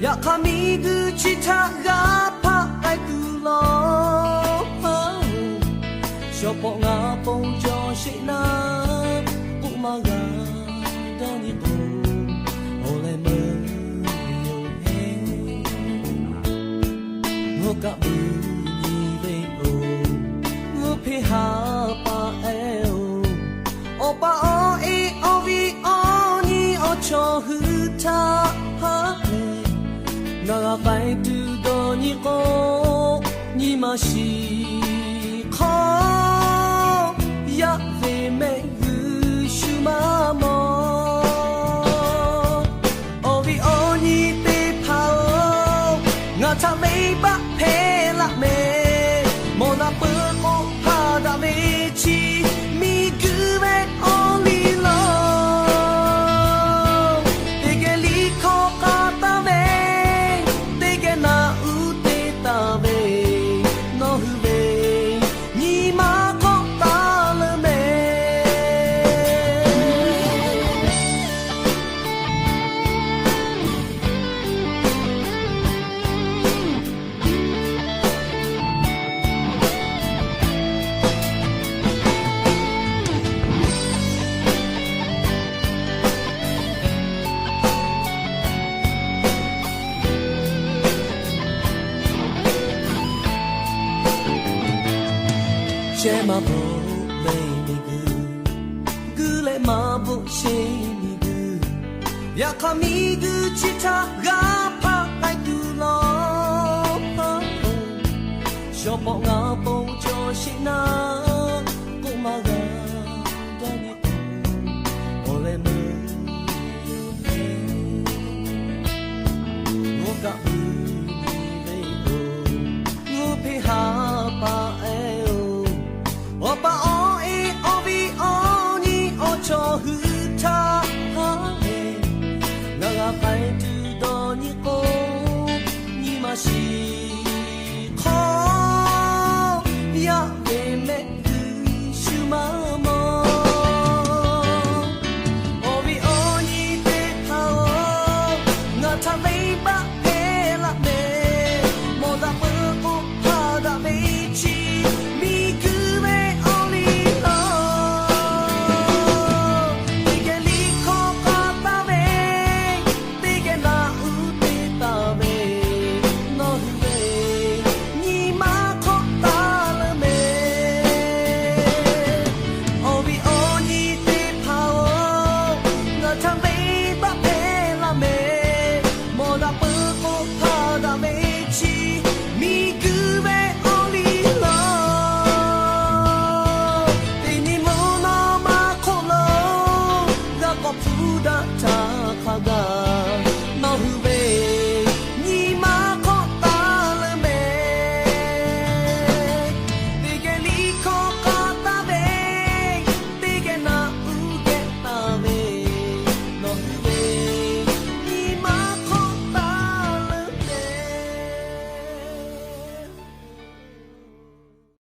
やかみ口たがパイクロショポがポンジョシナウマがダニボオレムヨヘウカブニベオウピハパエオオパオイオビオニオチョフタハ長かいとどにこにましこやべめぐしゅまもおびおにぺぱおがためばぺらめもなぷこはだめちみぐめおりろでげりこかためရှဲမဖို့လိမ့်နေကူလေမဖို့ရှိနေကူရခမီကူချစ်တာကဖာလိုက်တူလို့ရှောပေါ်ငါပုံကျော်ရှိနာကိုမကတန်နေကိုလေမငိုကဒီလေကိုငိုဖေဟာပါ오빠 오이 오비 오니 오초 후타하네 나가 발두더니고 니마시 코 야베메 그슈마모 오비 오니 데파오 나타메